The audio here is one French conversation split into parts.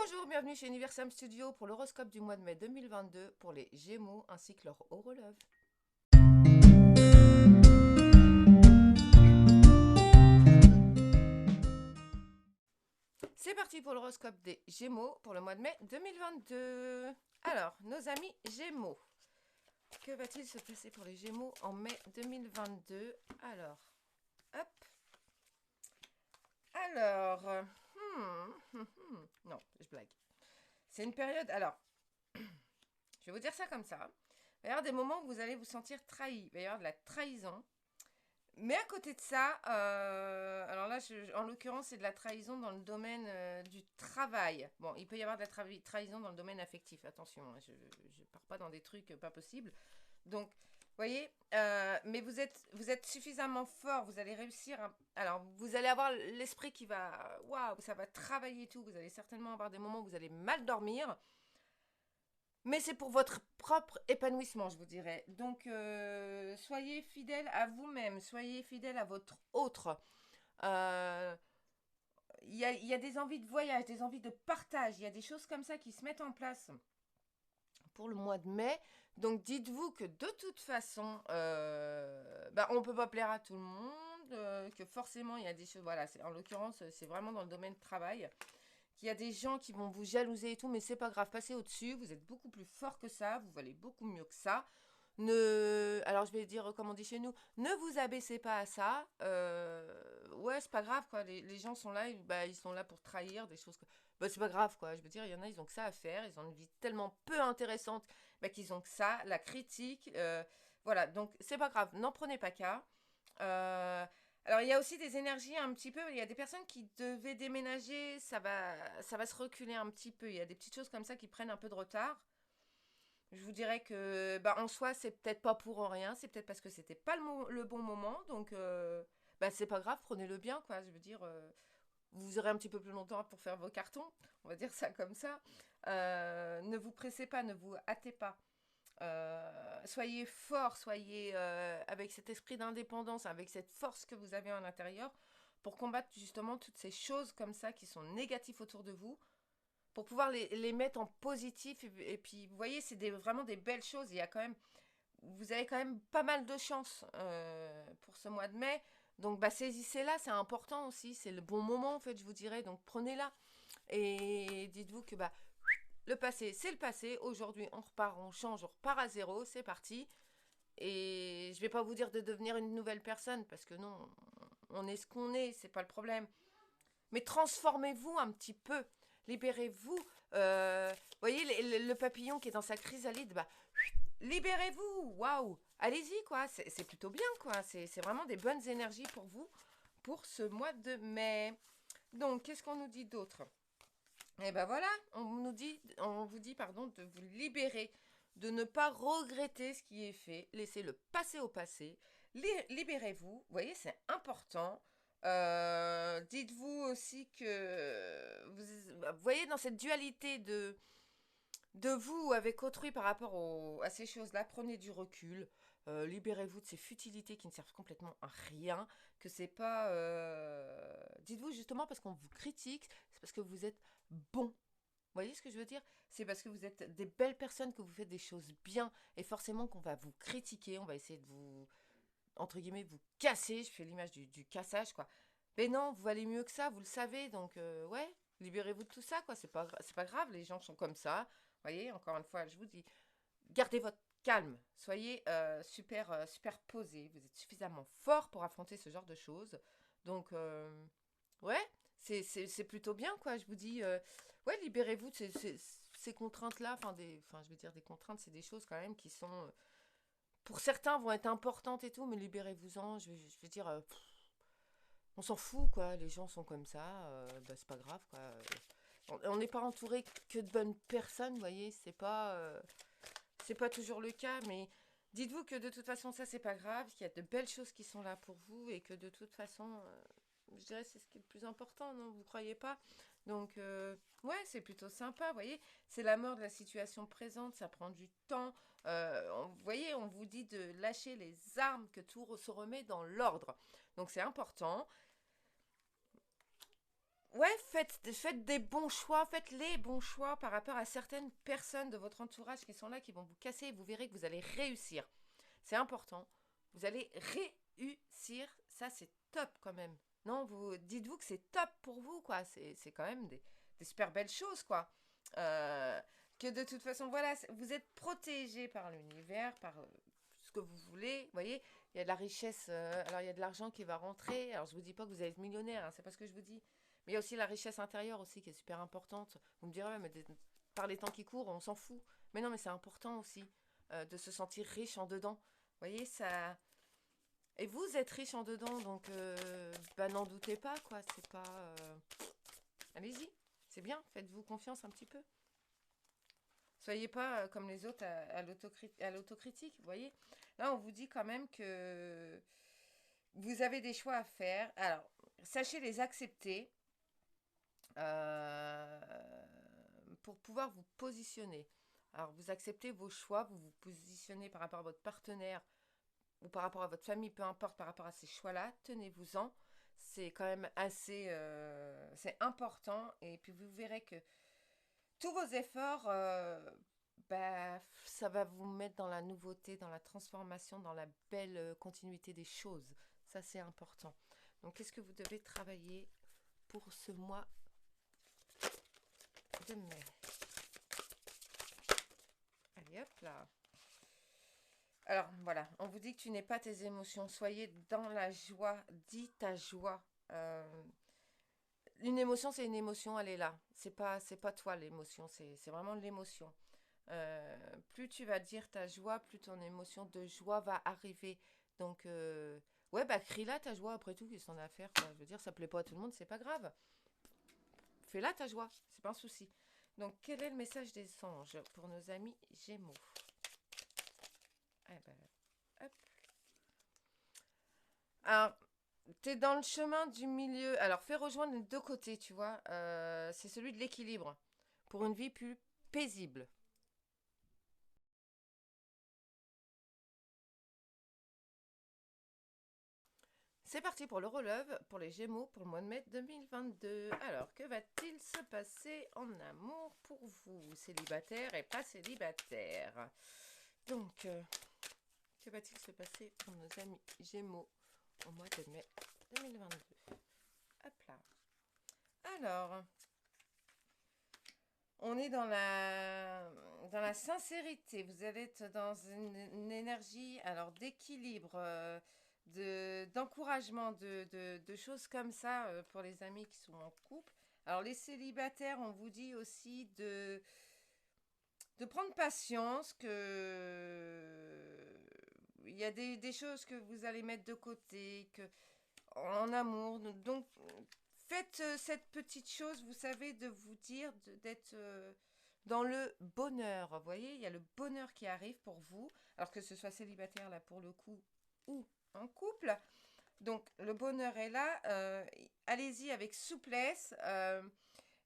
Bonjour, bienvenue chez Universam Studio pour l'horoscope du mois de mai 2022 pour les Gémeaux ainsi que leur horologe. C'est parti pour l'horoscope des Gémeaux pour le mois de mai 2022. Alors, nos amis Gémeaux, que va-t-il se passer pour les Gémeaux en mai 2022? Alors, hop. Alors, non, je blague. C'est une période, alors, je vais vous dire ça comme ça. Il va y avoir des moments où vous allez vous sentir trahi. Il va y avoir de la trahison. Mais à côté de ça, alors là, en l'occurrence, c'est de la trahison dans le domaine du travail. Bon, il peut y avoir de la trahison dans le domaine affectif, attention, hein, je ne pars pas dans des trucs pas possibles. Donc, vous voyez, mais vous êtes suffisamment fort, vous allez réussir. Alors, vous allez avoir l'esprit qui va, waouh, ça va travailler et tout. Vous allez certainement avoir des moments où vous allez mal dormir. Mais c'est pour votre propre épanouissement, je vous dirais. Donc, soyez fidèle à vous-même, soyez fidèle à votre autre. Euh, Il y a des envies de voyage, des envies de partage, il y a des choses comme ça qui se mettent en place pour le mois de mai. Donc, dites-vous que de toute façon, on ne peut pas plaire à tout le monde, que forcément, il y a des choses, voilà, en l'occurrence, c'est vraiment dans le domaine travail. Qu'il y a des gens qui vont vous jalouser et tout, mais c'est pas grave, passez au-dessus, vous êtes beaucoup plus fort que ça, vous valez beaucoup mieux que ça. Alors je vais dire comme on dit chez nous, ne vous abaissez pas à ça. Ouais, c'est pas grave quoi. Les gens sont là, ils sont là pour trahir des choses. C'est pas grave quoi. Je veux dire, il y en a, ils ont que ça à faire. Ils ont une vie tellement peu intéressante qu'ils ont que ça, la critique. Voilà, donc c'est pas grave. N'en prenez pas cas. Euh, alors il y a aussi des énergies un petit peu. Il y a des personnes qui devaient déménager, ça va se reculer un petit peu. Il y a des petites choses comme ça qui prennent un peu de retard. Je vous dirais que, en soi, c'est peut-être pas pour rien, c'est peut-être parce que c'était pas le bon moment, donc, c'est pas grave, prenez-le bien, quoi. Je veux dire, vous aurez un petit peu plus longtemps pour faire vos cartons, on va dire ça comme ça. Ne vous pressez pas, ne vous hâtez pas. Soyez fort, soyez avec cet esprit d'indépendance, avec cette force que vous avez en l'intérieur, pour combattre justement toutes ces choses comme ça qui sont négatives autour de vous pour pouvoir les mettre en positif. Et puis, vous voyez, c'est vraiment des belles choses. Il y a quand même, vous avez quand même pas mal de chance pour ce mois de mai. Donc, saisissez-la, c'est important aussi. C'est le bon moment, en fait, je vous dirais. Donc, prenez-la. Et dites-vous que le passé, c'est le passé. Aujourd'hui, on repart, on change, on repart à zéro. C'est parti. Et je vais pas vous dire de devenir une nouvelle personne, parce que non, on est ce qu'on est, c'est pas le problème. Mais transformez-vous un petit peu. Libérez-vous. Vous voyez le papillon qui est dans sa chrysalide, libérez-vous. Waouh. Allez-y, quoi. C'est plutôt bien, quoi. C'est vraiment des bonnes énergies pour vous pour ce mois de mai. Donc, qu'est-ce qu'on nous dit d'autre? Eh ben voilà, on vous dit, pardon, de vous libérer, de ne pas regretter ce qui est fait, laissez-le passer au passé, libérez-vous, vous voyez, c'est important. Dites-vous aussi que vous voyez dans cette dualité de vous avec autrui par rapport à ces choses-là, prenez du recul, libérez-vous de ces futilités qui ne servent complètement à rien, que c'est pas... Dites-vous justement parce qu'on vous critique, c'est parce que vous êtes bon. Vous voyez ce que je veux dire? C'est parce que vous êtes des belles personnes que vous faites des choses bien et forcément qu'on va vous critiquer, on va essayer de vous, entre guillemets, vous casser. Je fais l'image du cassage, quoi. Mais non, vous valez mieux que ça, vous le savez. Donc, ouais, libérez-vous de tout ça, quoi. C'est pas grave, les gens sont comme ça. Vous voyez, encore une fois, je vous dis, gardez votre calme. Soyez super posé. Vous êtes suffisamment fort pour affronter ce genre de choses. Donc, ouais, c'est plutôt bien, quoi. Je vous dis, ouais, libérez-vous de ces contraintes-là. Je veux dire, des contraintes, c'est des choses quand même qui sont, pour certains, vont être importantes et tout, mais libérez-vous-en. Je veux dire, on s'en fout, quoi. Les gens sont comme ça. C'est pas grave, quoi. On n'est pas entouré que de bonnes personnes, vous voyez. C'est pas toujours le cas, mais dites-vous que de toute façon, ça, c'est pas grave, qu'il y a de belles choses qui sont là pour vous et que de toute façon, je dirais, c'est ce qui est le plus important, non? Vous croyez pas? Donc, ouais, c'est plutôt sympa, vous voyez. C'est la mort de la situation présente, ça prend du temps. Vous voyez, on vous dit de lâcher les armes, que tout se remet dans l'ordre. Donc, c'est important. ouais, faites des bons choix, faites les bons choix par rapport à certaines personnes de votre entourage qui sont là, qui vont vous casser et vous verrez que vous allez réussir. C'est important. Vous allez réussir. Ça, c'est top quand même. Non, vous dites-vous que c'est top pour vous, quoi. C'est quand même des super belles choses, quoi. Euh, que de toute façon, voilà, vous êtes protégé par l'univers, par ce que vous voulez. Vous voyez, il y a de la richesse. Alors, il y a de l'argent qui va rentrer. Alors, je vous dis pas que vous allez être millionnaire, hein, c'est pas ce que je vous dis. Mais il y a aussi la richesse intérieure aussi qui est super importante. Vous me direz, ouais, mais par les temps qui courent, on s'en fout. Mais non, mais c'est important aussi de se sentir riche en dedans. Vous voyez, ça. Et vous êtes riche en dedans, donc bah, n'en doutez pas, quoi. C'est pas. Allez-y, c'est bien. Faites-vous confiance un petit peu. Soyez pas comme les autres à l'autocritique, vous voyez. Là, on vous dit quand même que vous avez des choix à faire. Alors, sachez les accepter euh, pour pouvoir vous positionner. Alors, vous acceptez vos choix, vous vous positionnez par rapport à votre partenaire ou par rapport à votre famille, peu importe, par rapport à ces choix-là, tenez-vous-en. C'est quand même assez c'est important. Et puis, vous verrez que tous vos efforts, bah, ça va vous mettre dans la nouveauté, dans la transformation, dans la belle continuité des choses. Ça, c'est important. Donc, qu'est-ce que vous devez travailler pour ce mois de mai? Allez, hop là. Alors, voilà, on vous dit que tu n'es pas tes émotions. Soyez dans la joie. Dis ta joie. Une émotion, c'est une émotion, elle est là. C'est pas toi l'émotion, c'est vraiment l'émotion. Plus tu vas dire ta joie, plus ton émotion de joie va arriver. Donc, ouais, bah crie-la ta joie après tout, qu'est-ce qu'on a à faire, quoi. Je veux dire, ça plaît pas à tout le monde, c'est pas grave. Fais-la ta joie, c'est pas un souci. Donc, quel est le message des anges pour nos amis Gémeaux? Eh ben, hop. Alors, t'es dans le chemin du milieu. Alors, fais rejoindre les deux côtés, tu vois. C'est celui de l'équilibre. Pour une vie plus paisible. C'est parti pour le relève, pour les Gémeaux, pour le mois de mai 2022. Alors, que va-t-il se passer en amour pour vous, célibataire et pas célibataire? Donc, que va-t-il se passer pour nos amis Gémeaux au mois de mai 2022? Hop là. Alors, on est dans la sincérité. Vous allez être dans une énergie alors d'équilibre, d'encouragement, de choses comme ça pour les amis qui sont en couple. Alors les célibataires, on vous dit aussi de prendre patience, que il y a des choses que vous allez mettre de côté, que en amour. Donc faites cette petite chose, vous savez, de vous dire d'être dans le bonheur. Vous voyez, il y a le bonheur qui arrive pour vous, alors que ce soit célibataire là pour le coup ou en couple. Donc le bonheur est là. Allez-y avec souplesse.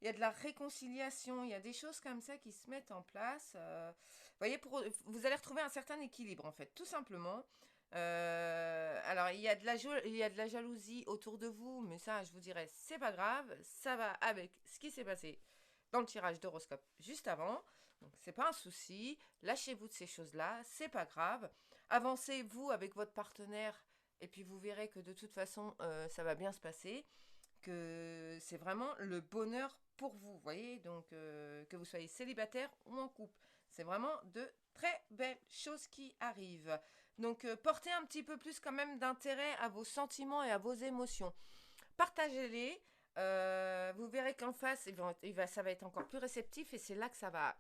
Il y a de la réconciliation, il y a des choses comme ça qui se mettent en place. Vous voyez, vous allez retrouver un certain équilibre en fait, tout simplement. Alors, il y a de la jalousie autour de vous, mais ça, je vous dirais, c'est pas grave. Ça va avec ce qui s'est passé dans le tirage d'horoscope juste avant. Donc, c'est pas un souci. Lâchez-vous de ces choses-là, c'est pas grave. Avancez-vous avec votre partenaire, et puis vous verrez que de toute façon, ça va bien se passer. Que c'est vraiment le bonheur pour vous, vous voyez. Donc, que vous soyez célibataire ou en couple, c'est vraiment de très belles choses qui arrivent. Donc, portez un petit peu plus quand même d'intérêt à vos sentiments et à vos émotions. Partagez-les. Vous verrez qu'en face, ça va être encore plus réceptif et c'est là que ça va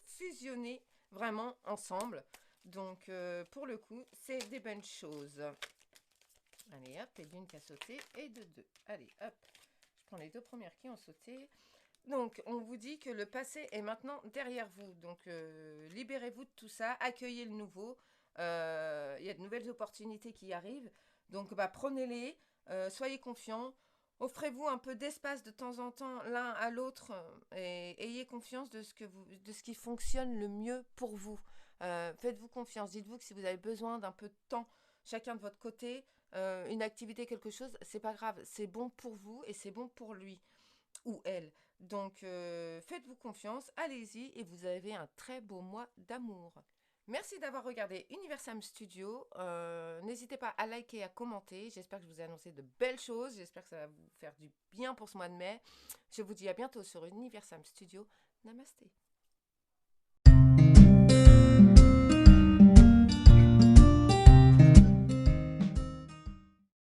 fusionner vraiment ensemble. Donc, pour le coup, c'est des bonnes choses. Allez, hop, et d'une qui a sauté et de deux. Allez, hop. Je prends les deux premières qui ont sauté. Donc, on vous dit que le passé est maintenant derrière vous. Donc, libérez-vous de tout ça, accueillez le nouveau. Il y a de nouvelles opportunités qui arrivent. Donc, bah, prenez-les, soyez confiants. Offrez-vous un peu d'espace de temps en temps l'un à l'autre et ayez confiance de ce qui fonctionne le mieux pour vous. Faites-vous confiance. Dites-vous que si vous avez besoin d'un peu de temps chacun de votre côté, une activité, quelque chose, c'est pas grave, c'est bon pour vous et c'est bon pour lui ou elle. Donc faites-vous confiance, allez-y et vous avez un très beau mois d'amour. Merci d'avoir regardé Universam Studio. N'hésitez pas à liker, à commenter. J'espère que je vous ai annoncé de belles choses. J'espère que ça va vous faire du bien pour ce mois de mai. Je vous dis à bientôt sur Universam Studio. Namasté.